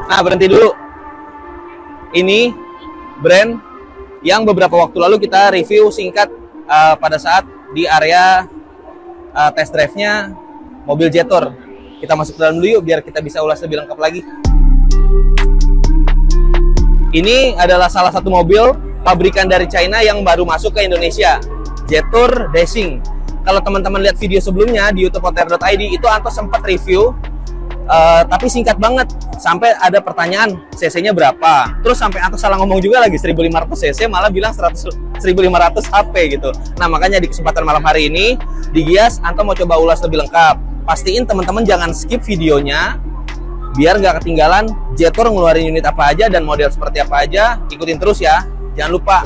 Nah, berhenti dulu. Ini brand yang beberapa waktu lalu kita review singkat pada saat di area test drive-nya mobil Jetor. Kita masuk ke dalam dulu yuk, biar kita bisa ulas lebih lengkap lagi. Ini adalah salah satu mobil pabrikan dari China yang baru masuk ke Indonesia, Jetor Dashing. Kalau teman-teman lihat video sebelumnya di youtube.hoter.id, itu Anto sempat review, tapi singkat banget. Sampai ada pertanyaan, cc-nya berapa? Terus sampai Anto salah ngomong juga lagi, 1500 cc, malah bilang 1500 HP gitu. Nah, makanya di kesempatan malam hari ini, di Gias, Anto mau coba ulas lebih lengkap. Pastiin teman-teman jangan skip videonya, biar nggak ketinggalan Jetor ngeluarin unit apa aja dan model seperti apa aja. Ikutin terus ya. Jangan lupa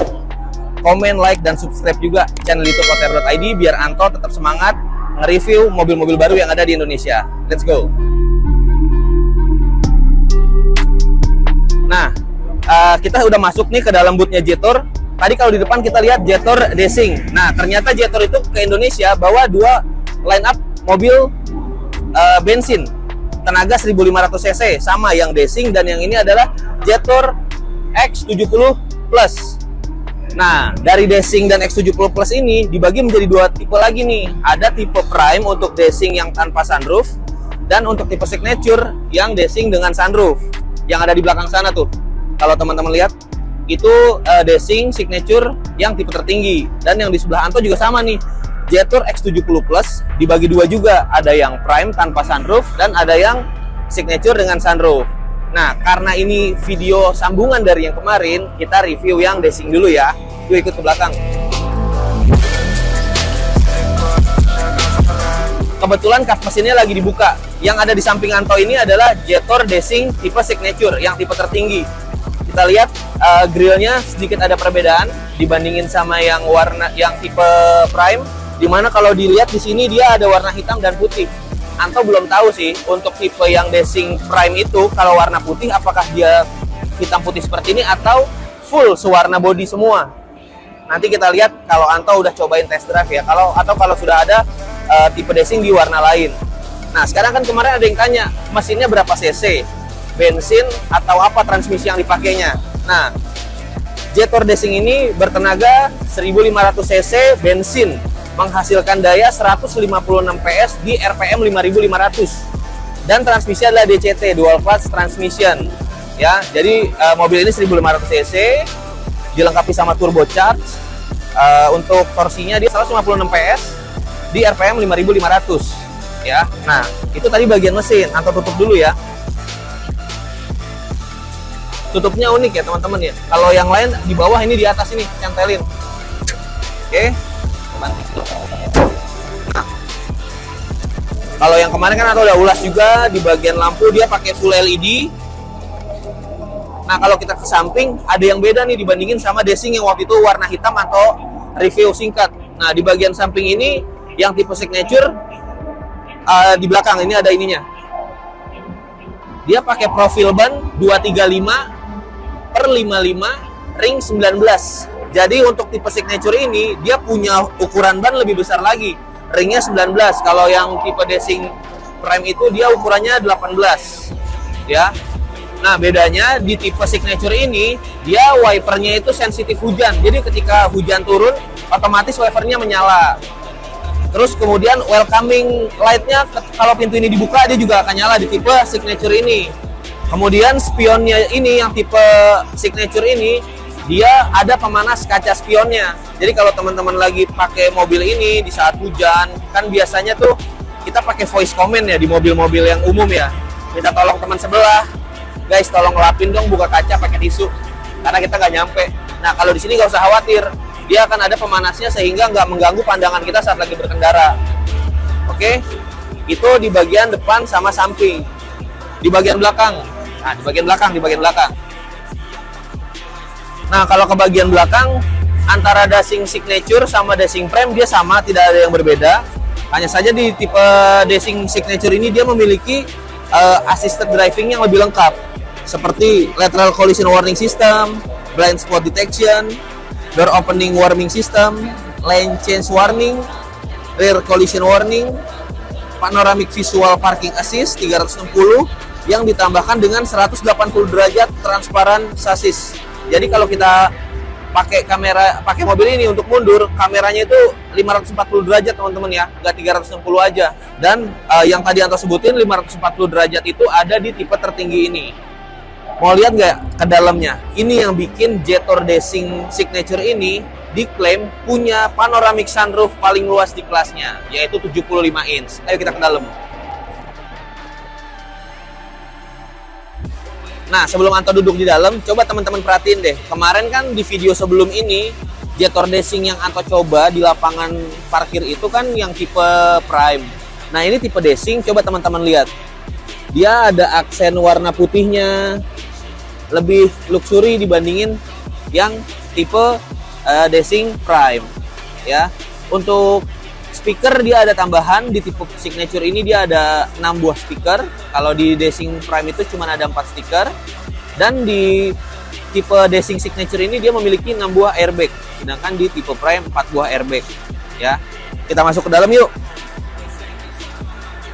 komen, like, dan subscribe juga channel youtube.hoter.id biar Anto tetap semangat nge-review mobil-mobil baru yang ada di Indonesia. Let's go! Nah, kita udah masuk nih ke dalam bootnya Jetor. Tadi kalau di depan kita lihat Jetor Dashing. Nah, ternyata Jetor itu ke Indonesia bawa dua line up mobil bensin tenaga 1500 cc, sama yang Dashing, dan yang ini adalah Jetor X70 Plus. Nah, dari Dashing dan X70 Plus ini dibagi menjadi dua tipe lagi nih. Ada tipe Prime untuk Dashing yang tanpa sunroof, dan untuk tipe Signature yang Dashing dengan sunroof. Yang ada di belakang sana tuh, kalau teman-teman lihat, itu Dashing Signature yang tipe tertinggi. Dan yang di sebelah Anto juga sama nih, Jetor X70 Plus dibagi dua juga. Ada yang Prime tanpa sunroof, dan ada yang Signature dengan sunroof. Nah, karena ini video sambungan dari yang kemarin, kita review yang Dashing dulu ya. Yuk ikut ke belakang. Kebetulan kap mesinnya lagi dibuka. Yang ada di samping Anto ini adalah Jetor Dashing tipe Signature, yang tipe tertinggi. Kita lihat grillnya sedikit ada perbedaan dibandingin sama yang tipe Prime. Dimana kalau dilihat di sini dia ada warna hitam dan putih. Anto belum tahu sih untuk tipe yang Dashing Prime itu kalau warna putih apakah dia hitam putih seperti ini atau full sewarna body semua. Nanti kita lihat kalau Anto udah cobain test drive ya, atau kalau sudah ada tipe Dashing di warna lain. Nah, sekarang kan kemarin ada yang tanya mesinnya berapa cc, bensin atau apa transmisi yang dipakainya. Nah, Jetor Dashing ini bertenaga 1500 cc bensin, menghasilkan daya 156 PS di RPM 5500, dan transmisi adalah DCT, dual clutch transmission ya. Jadi mobil ini 1500 cc dilengkapi sama turbocharge. Untuk torsinya dia 156 PS di RPM 5500 ya. Nah, itu tadi bagian mesin. Anto tutup dulu ya. Tutupnya unik ya teman-teman ya. Kalau yang lain di bawah, ini di atas ini cantelin. Oke. Nah, kalau yang kemarin kan Anto udah ulas juga di bagian lampu, dia pakai full LED. Nah, kalau kita ke samping ada yang beda nih dibandingin sama Dashing yang waktu itu warna hitam atau review singkat. Nah, di bagian samping ini yang tipe Signature, di belakang ini ada ininya. Dia pakai profil ban 235/55 ring 19. Jadi untuk tipe Signature ini dia punya ukuran ban lebih besar lagi, ringnya 19. Kalau yang tipe Dashing Prime itu dia ukurannya 18 ya. Nah, bedanya di tipe Signature ini dia wipernya itu sensitif hujan. Jadi ketika hujan turun otomatis wipernya menyala. Terus kemudian welcoming light-nya kalau pintu ini dibuka dia juga akan nyala di tipe Signature ini. Kemudian spionnya ini yang tipe Signature ini dia ada pemanas kaca spionnya. Jadi kalau teman-teman lagi pakai mobil ini di saat hujan, kan biasanya tuh kita pakai voice comment ya di mobil-mobil yang umum ya. Minta tolong teman sebelah, guys tolong ngelapin dong buka kaca pakai tisu, karena kita nggak nyampe. Nah, kalau di sini nggak usah khawatir, dia akan ada pemanasnya sehingga nggak mengganggu pandangan kita saat lagi berkendara. Oke, itu di bagian depan sama samping. Di bagian belakang, nah di bagian belakang. Nah, kalau ke bagian belakang, antara Dashing Signature sama Dashing Prime dia sama, tidak ada yang berbeda. Hanya saja di tipe Dashing Signature ini dia memiliki assisted driving yang lebih lengkap, seperti lateral collision warning system, blind spot detection, door opening warning system, lane change warning, rear collision warning, panoramic visual parking assist 360, yang ditambahkan dengan 180 derajat transparan sasis. Jadi kalau kita pakai mobil ini untuk mundur, kameranya itu 540 derajat teman-teman ya, nggak 360 aja. Dan yang tadi Anto sebutin 540 derajat itu ada di tipe tertinggi ini. Mau lihat nggak ke dalamnya? Ini yang bikin Jetor Racing Signature ini diklaim punya panoramic sunroof paling luas di kelasnya, yaitu 75 inch. Ayo kita ke dalam. Nah, sebelum Anto duduk di dalam, coba teman-teman perhatiin deh. Kemarin kan di video sebelum ini, Jetor Racing yang Anto coba di lapangan parkir itu kan yang tipe Prime. Nah, ini tipe Racing, coba teman-teman lihat. Dia ada aksen warna putihnya, lebih luxury dibandingin yang tipe Racing Prime. Ya, untuk speaker dia ada tambahan, di tipe Signature ini dia ada 6 buah speaker. Kalau di Racing Prime itu cuma ada 4 speaker. Dan di tipe Racing Signature ini dia memiliki 6 buah airbag. Sedangkan di tipe Prime 4 buah airbag. Ya, kita masuk ke dalam yuk.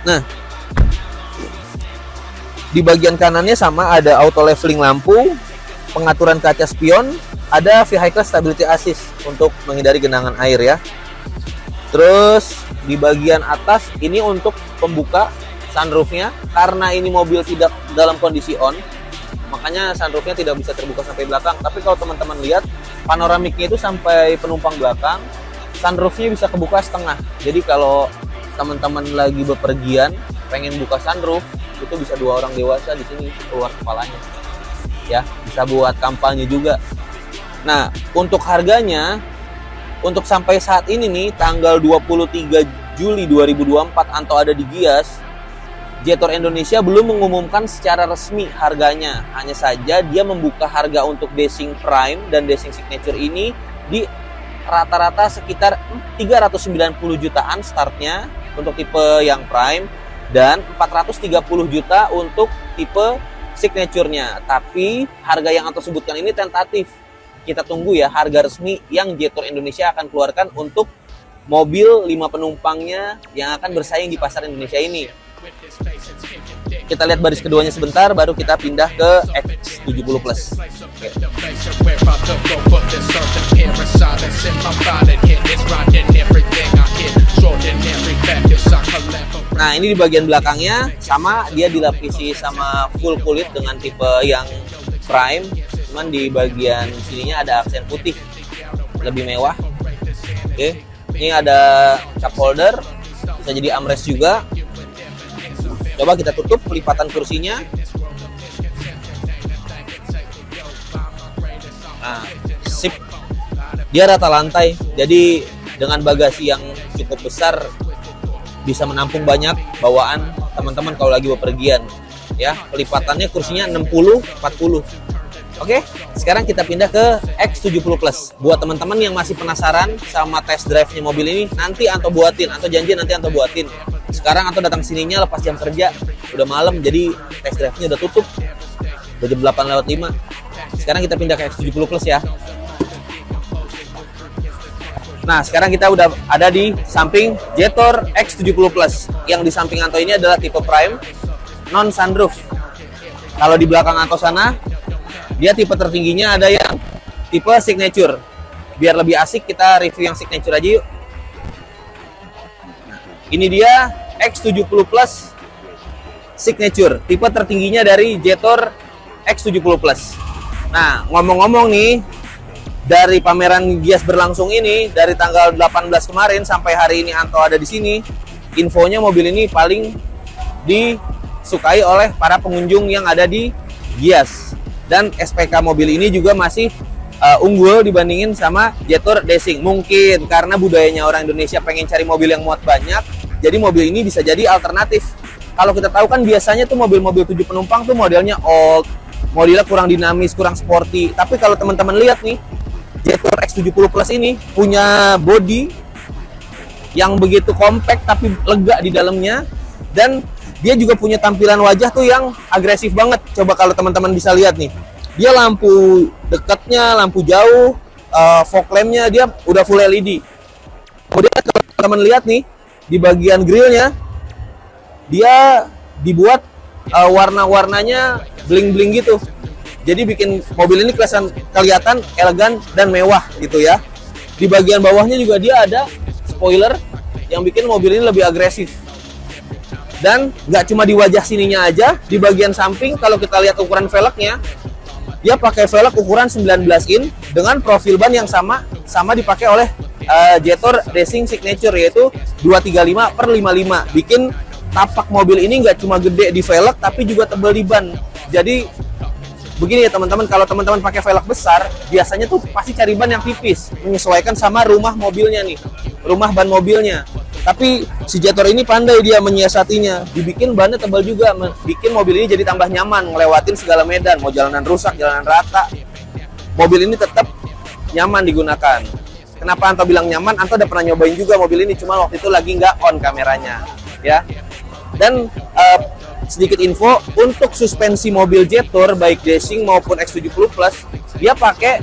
Nah, di bagian kanannya sama ada auto leveling lampu, pengaturan kaca spion, ada vehicle stability assist untuk menghindari genangan air ya. Terus di bagian atas ini untuk pembuka sunroofnya, karena ini mobil tidak dalam kondisi on, makanya sunroofnya tidak bisa terbuka sampai belakang. Tapi kalau teman-teman lihat panoramiknya itu sampai penumpang belakang, sunroofnya bisa kebuka setengah. Jadi kalau teman-teman lagi bepergian pengen buka sunroof, itu bisa 2 orang dewasa di sini keluar kepalanya. Ya, bisa buat kampanye juga. Nah, untuk harganya, untuk sampai saat ini nih, tanggal 23 Juli 2024 Anto ada di Gias, Jetor Indonesia belum mengumumkan secara resmi harganya. Hanya saja dia membuka harga untuk Racing Prime dan Racing Signature ini di rata-rata sekitar 390 jutaan startnya untuk tipe yang Prime, dan 430 juta untuk tipe Signature-nya. Tapi harga yang Anto sebutkan ini tentatif. Kita tunggu ya harga resmi yang Jetor Indonesia akan keluarkan untuk mobil 5 penumpangnya yang akan bersaing di pasar Indonesia ini. Kita lihat baris keduanya sebentar, baru kita pindah ke X70 Plus. Oke. Nah, ini di bagian belakangnya sama, dia dilapisi sama full kulit dengan tipe yang Prime. Cuman di bagian sininya ada aksen putih, lebih mewah. Oke, ini ada cup holder, bisa jadi armrest juga. Coba kita tutup pelipatan kursinya. Nah, sip. Dia rata lantai, jadi dengan bagasi yang cukup besar bisa menampung banyak bawaan teman-teman kalau lagi bepergian. Ya, pelipatannya kursinya 60-40. Oke, sekarang kita pindah ke X70 Plus. Buat teman-teman yang masih penasaran sama test drive-nya mobil ini, nanti Anto buatin. Anto janji nanti Anto buatin. Sekarang Anto datang sininya lepas jam kerja. Udah malam, jadi test drive-nya udah tutup. Udah jam 8:05. Sekarang kita pindah ke X70 Plus ya. Nah, sekarang kita udah ada di samping Jetor X70 Plus. Yang di samping Anto ini adalah tipe Prime, non sunroof. Kalau di belakang Anto sana, dia tipe tertingginya ada yang tipe Signature. Biar lebih asik, kita review yang Signature aja yuk. Ini dia X70 Plus Signature, tipe tertingginya dari Jetor X70 Plus. Nah, ngomong-ngomong nih, dari pameran Gias berlangsung ini, dari tanggal 18 kemarin sampai hari ini Anto ada di sini, infonya mobil ini paling disukai oleh para pengunjung yang ada di Gias. Dan SPK mobil ini juga masih unggul dibandingin sama Jetor Racing. Mungkin karena budayanya orang Indonesia pengen cari mobil yang muat banyak, jadi mobil ini bisa jadi alternatif. Kalau kita tahu kan biasanya tuh mobil-mobil 7 penumpang tuh modelnya old, modelnya kurang dinamis, kurang sporty. Tapi kalau teman-teman lihat nih, Jetor X70 Plus ini punya body yang begitu compact tapi lega di dalamnya, dan dia juga punya tampilan wajah tuh yang agresif banget. Coba kalau teman-teman bisa lihat nih, dia lampu dekatnya, lampu jauh, fog lampnya dia udah full LED. Kemudian kalau teman-teman lihat nih, di bagian grillnya dia dibuat warna-warnanya bling-bling gitu. Jadi bikin mobil ini kelihatan elegan dan mewah gitu ya. Di bagian bawahnya juga dia ada spoiler yang bikin mobil ini lebih agresif. Dan nggak cuma di wajah sininya aja, di bagian samping kalau kita lihat ukuran velgnya, dia pakai velg ukuran 19 in dengan profil ban yang sama dipakai oleh Jetor Racing Signature, yaitu 235/55. Bikin tapak mobil ini nggak cuma gede di velg tapi juga tebal di ban. Jadi begini ya teman-teman, kalau teman-teman pakai velg besar, biasanya tuh pasti cari ban yang tipis, menyesuaikan sama rumah mobilnya nih, rumah ban mobilnya. Tapi si Jetor ini pandai dia menyiasatinya, dibikin bannya tebal juga, bikin mobil ini jadi tambah nyaman ngelewatin segala medan, mau jalanan rusak, jalanan rata, mobil ini tetap nyaman digunakan. Kenapa Anto bilang nyaman? Anto udah pernah nyobain juga mobil ini, cuma waktu itu lagi nggak on kameranya, ya. Dan sedikit info untuk suspensi mobil Jetor baik Racing maupun X70 Plus, dia pakai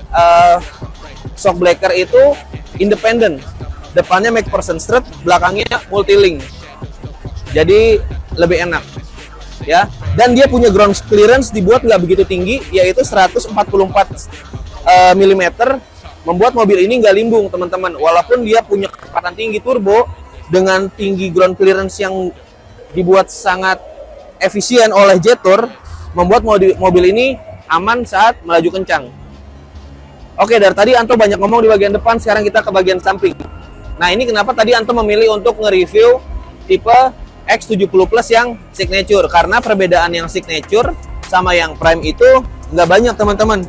shock breaker itu independen. Depannya McPherson strut, belakangnya multilink. Jadi lebih enak, ya. Dan dia punya ground clearance dibuat nggak begitu tinggi, yaitu 144 mm, membuat mobil ini nggak limbung, teman-teman. Walaupun dia punya kecepatan tinggi turbo dengan tinggi ground clearance yang dibuat sangat efisien oleh Jetor, membuat mobil ini aman saat melaju kencang. Oke, dari tadi Anto banyak ngomong di bagian depan, sekarang kita ke bagian samping. Nah, ini kenapa tadi Anto memilih untuk nge-review tipe X70 Plus yang Signature, karena perbedaan yang Signature sama yang Prime itu nggak banyak, teman-teman.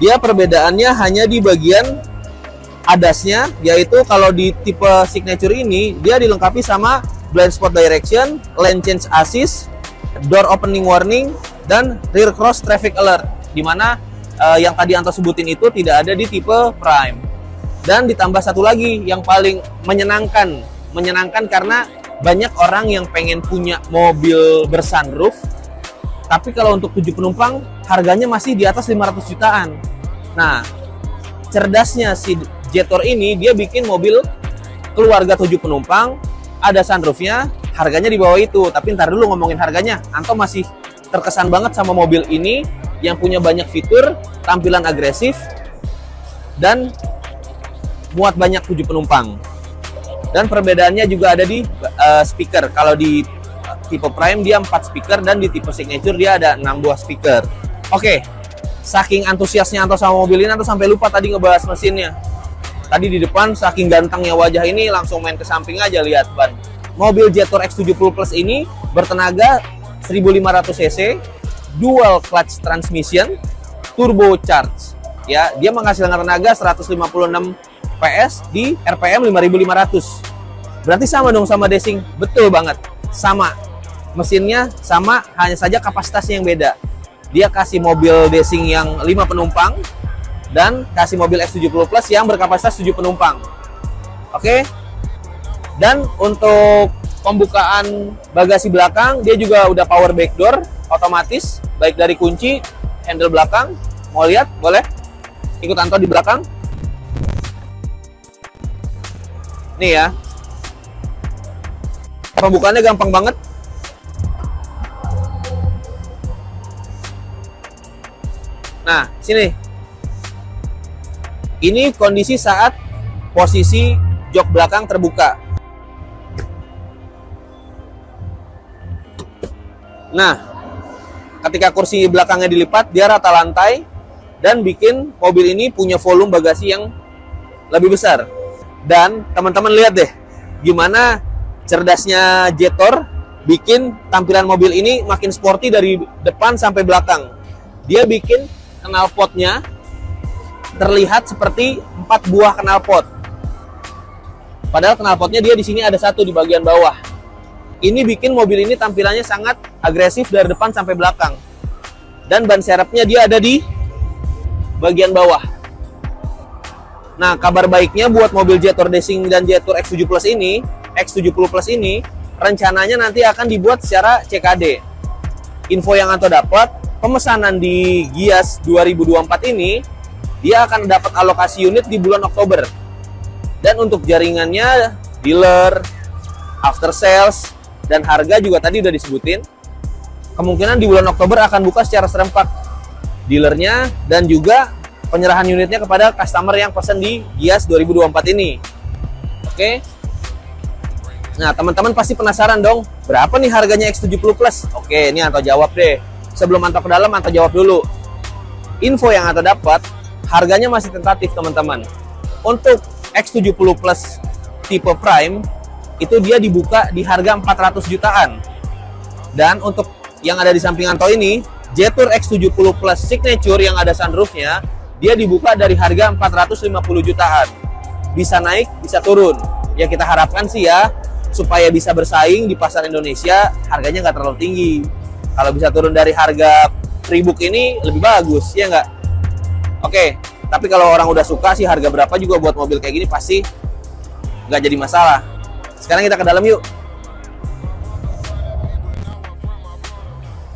Dia perbedaannya hanya di bagian ADAS-nya, yaitu kalau di tipe Signature ini dia dilengkapi sama blind spot direction, lane change assist, door opening warning, dan rear cross traffic alert, dimana yang tadi Anto sebutin itu tidak ada di tipe Prime. Dan ditambah satu lagi yang paling menyenangkan karena banyak orang yang pengen punya mobil bersunroof, tapi kalau untuk 7 penumpang harganya masih di atas 500 jutaan. Nah, cerdasnya si Jetor ini, dia bikin mobil keluarga 7 penumpang, ada sunroofnya, harganya di bawah itu. Tapi ntar dulu ngomongin harganya, Anto masih terkesan banget sama mobil ini yang punya banyak fitur, tampilan agresif, dan muat banyak 7 penumpang. Dan perbedaannya juga ada di speaker. Kalau di tipe Prime dia 4 speaker, dan di tipe Signature dia ada 6 buah speaker. Oke, saking antusiasnya Anto sama mobil ini, Anto sampai lupa tadi ngebahas mesinnya. Tadi di depan saking gantengnya wajah ini, langsung main ke samping aja lihat ban. Mobil Jetor X70 Plus ini bertenaga 1500 cc, dual clutch transmission, turbo charge. Ya, dia menghasilkan tenaga 156 PS di RPM 5500. Berarti sama dong sama Racing? Betul banget, sama. Mesinnya sama, hanya saja kapasitasnya yang beda. Dia kasih mobil Racing yang 5 penumpang dan kasih mobil X70 Plus yang berkapasitas 7 penumpang. Oke. Dan untuk pembukaan bagasi belakang, dia juga udah power back door otomatis, baik dari kunci, handle belakang. Mau lihat? Boleh? Ikut Anto di belakang. Nih ya, pembukaannya gampang banget. Nah, sini. Ini kondisi saat posisi jok belakang terbuka. Nah, ketika kursi belakangnya dilipat, dia rata lantai dan bikin mobil ini punya volume bagasi yang lebih besar. Dan teman-teman lihat deh gimana cerdasnya Jetor bikin tampilan mobil ini makin sporty dari depan sampai belakang. Dia bikin knalpotnya terlihat seperti 4 buah knalpot. Padahal knalpotnya dia di sini ada 1 di bagian bawah. Ini bikin mobil ini tampilannya sangat agresif dari depan sampai belakang. Dan ban serepnya dia ada di bagian bawah. Nah, kabar baiknya buat mobil Jetor Racing dan Jetor X70 Plus ini, rencananya nanti akan dibuat secara CKD. Info yang Anto dapat, pemesanan di Gias 2024 ini, dia akan dapat alokasi unit di bulan Oktober. Dan untuk jaringannya, dealer, after sales, dan harga juga tadi udah disebutin. kemungkinan di bulan Oktober akan buka secara serempak dealernya dan juga penyerahan unitnya kepada customer yang pesan di Gias 2024 ini. Oke. Nah, teman-teman pasti penasaran dong, berapa nih harganya X70 Plus? Oke, ini Anto jawab deh. Sebelum Anto ke dalam, Anto jawab dulu. Info yang Anto dapat, harganya masih tentatif, teman-teman. Untuk X70 Plus tipe Prime, itu dia dibuka di harga 400 jutaan. Dan untuk yang ada di samping Anto ini, Jetour X70 Plus Signature yang ada sunroofnya, dia dibuka dari harga 450 jutaan. Bisa naik, bisa turun. Ya kita harapkan sih ya, supaya bisa bersaing di pasar Indonesia, harganya nggak terlalu tinggi. Kalau bisa turun dari harga pre-book ini, lebih bagus, ya nggak? Oke, tapi kalau orang udah suka sih harga berapa juga buat mobil kayak gini pasti nggak jadi masalah. Sekarang kita ke dalam yuk.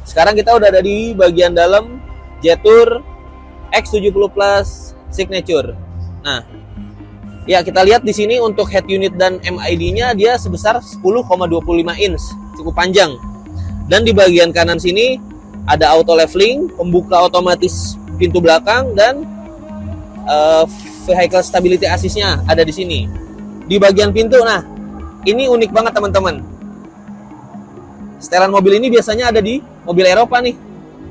Sekarang kita udah ada di bagian dalam Jetour X70 Plus Signature. Nah, ya kita lihat di sini untuk head unit dan MID-nya dia sebesar 10,25 inch, cukup panjang. Dan di bagian kanan sini ada auto leveling, pembuka otomatis pintu belakang dan vehicle stability assist-nya ada di sini. Di bagian pintu, nah ini unik banget teman-teman. Setelan mobil ini biasanya ada di mobil Eropa nih.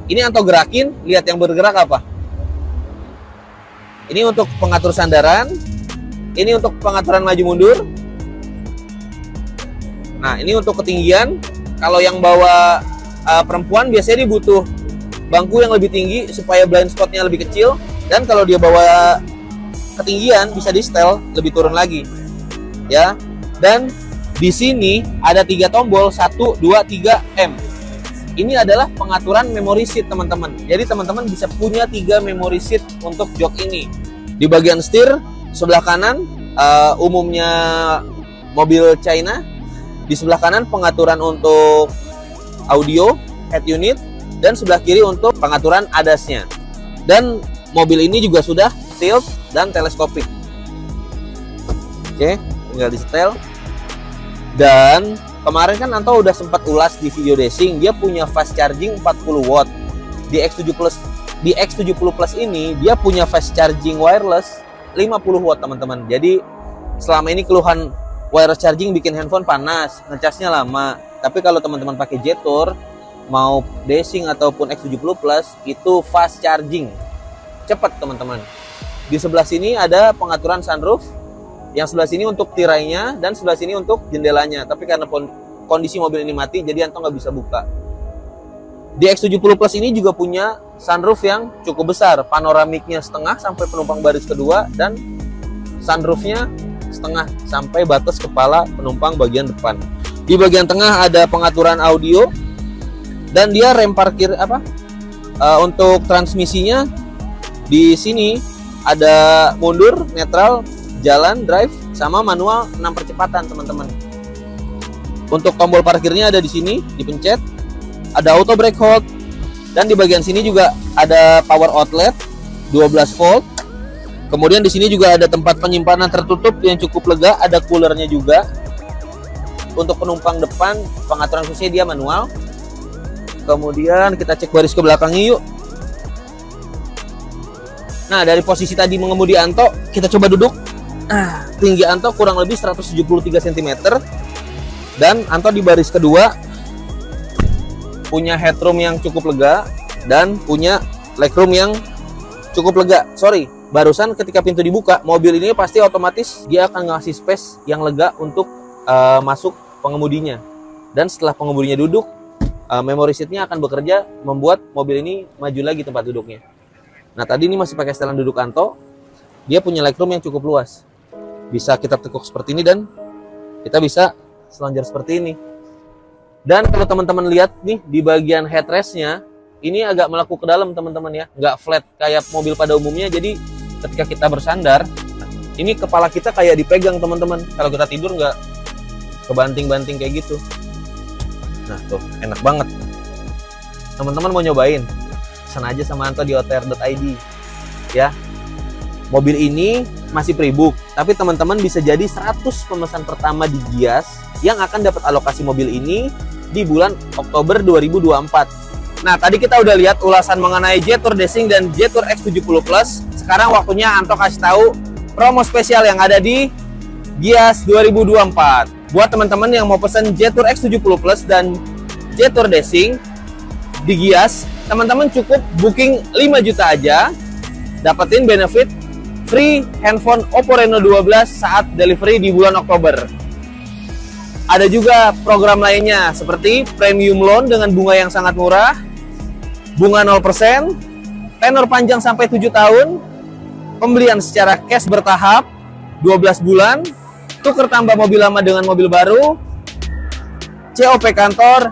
Ini Anto gerakin, lihat yang bergerak apa? Ini untuk pengatur sandaran. Ini untuk pengaturan maju mundur. Nah, ini untuk ketinggian. Kalau yang bawa perempuan biasanya dia butuh bangku yang lebih tinggi supaya blind spotnya lebih kecil. Dan kalau dia bawa ketinggian bisa di setel lebih turun lagi. Ya. Dan di sini ada 3 tombol, 1, 2, 3, M. Ini adalah pengaturan memory seat teman-teman. Jadi teman-teman bisa punya 3 memory seat untuk jok ini. Di bagian setir sebelah kanan umumnya mobil China. Di sebelah kanan pengaturan untuk audio head unit dan sebelah kiri untuk pengaturan ADAS-nya. Dan mobil ini juga sudah tilt dan teleskopik. Oke, tinggal di setel. Dan kemarin kan Anto udah sempat ulas di video dashing, dia punya fast charging 40 watt. Di X70 Plus ini dia punya fast charging wireless 50 watt teman-teman. Jadi selama ini keluhan wireless charging bikin handphone panas, ngecasnya lama. Tapi kalau teman-teman pakai Jetour, mau dashing ataupun X70 Plus itu fast charging, cepat teman-teman. Di sebelah sini ada pengaturan sunroof. Yang sebelah sini untuk tirainya dan sebelah sini untuk jendelanya. Tapi karena kondisi mobil ini mati, jadi Anto nggak bisa buka. Di X70 Plus ini juga punya sunroof yang cukup besar. Panoramiknya setengah sampai penumpang baris kedua dan sunroofnya setengah sampai batas kepala penumpang bagian depan. Di bagian tengah ada pengaturan audio dan dia rem parkir untuk transmisinya di sini ada mundur, netral, jalan, drive, sama manual 6 percepatan teman-teman. Untuk tombol parkirnya ada di sini, dipencet. Ada auto brake hold. Dan di bagian sini juga ada power outlet 12 volt. Kemudian di sini juga ada tempat penyimpanan tertutup yang cukup lega, ada coolernya juga. Untuk penumpang depan, pengaturan khususnya dia manual. Kemudian kita cek baris ke belakangnya yuk. Nah, dari posisi tadi mengemudi Anto, kita coba duduk. Tinggi Anto kurang lebih 173 cm. Dan Anto di baris kedua punya headroom yang cukup lega dan punya legroom yang cukup lega. Sorry, barusan ketika pintu dibuka, mobil ini pasti otomatis dia akan ngasih space yang lega untuk masuk pengemudinya. Dan setelah pengemudinya duduk, memory seat-nya akan bekerja membuat mobil ini maju lagi tempat duduknya. Nah, tadi ini masih pakai setelan duduk Anto. Dia punya legroom yang cukup luas. Bisa kita tekuk seperti ini dan kita bisa selonjor seperti ini. Dan kalau teman-teman lihat nih di bagian headrest-nya, ini agak meleku ke dalam teman-teman ya, nggak flat kayak mobil pada umumnya. Jadi ketika kita bersandar, ini kepala kita kayak dipegang teman-teman. Kalau kita tidur nggak kebanting-banting kayak gitu. Nah tuh, enak banget. Teman-teman mau nyobain, pesan aja sama Anto di otr.id ya. Mobil ini masih pre-book, tapi teman-teman bisa jadi 100 pemesan pertama di Gias yang akan dapat alokasi mobil ini di bulan Oktober 2024. Nah, tadi kita udah lihat ulasan mengenai Jetour Racing dan Jetour X70 Plus. Sekarang waktunya Anto kasih tahu promo spesial yang ada di Gias 2024. Buat teman-teman yang mau pesan Jetour X70 Plus dan Jetour Racing di Gias, teman-teman cukup booking 5 juta aja, dapetin benefit free handphone Oppo Reno 12 saat delivery di bulan Oktober. Ada juga program lainnya seperti premium loan dengan bunga yang sangat murah, bunga 0%, tenor panjang sampai 7 tahun, pembelian secara cash bertahap 12 bulan, tuker tambah mobil lama dengan mobil baru, COP kantor,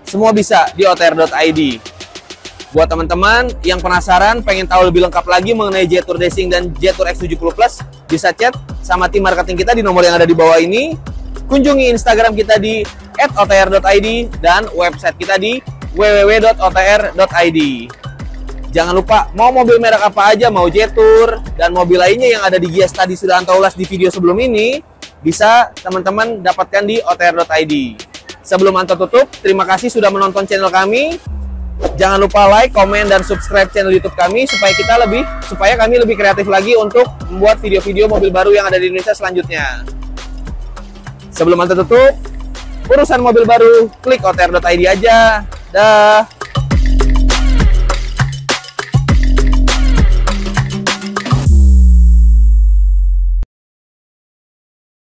semua bisa di otr.id. Buat teman-teman yang penasaran, pengen tahu lebih lengkap lagi mengenai Jetour Racing dan Jetour X70 Plus, bisa chat sama tim marketing kita di nomor yang ada di bawah ini. Kunjungi Instagram kita di @otr.id dan website kita di www.otr.id. Jangan lupa, mau mobil merek apa aja, mau Jetour dan mobil lainnya yang ada di Gias tadi sudah Anto ulas di video sebelum ini, bisa teman-teman dapatkan di otr.id. Sebelum Anto tutup, terima kasih sudah menonton channel kami. Jangan lupa like, komen, dan subscribe channel YouTube kami supaya kami lebih kreatif lagi untuk membuat video-video mobil baru yang ada di Indonesia selanjutnya. Sebelum Anto tutup, urusan mobil baru, klik otr.id aja. Dah.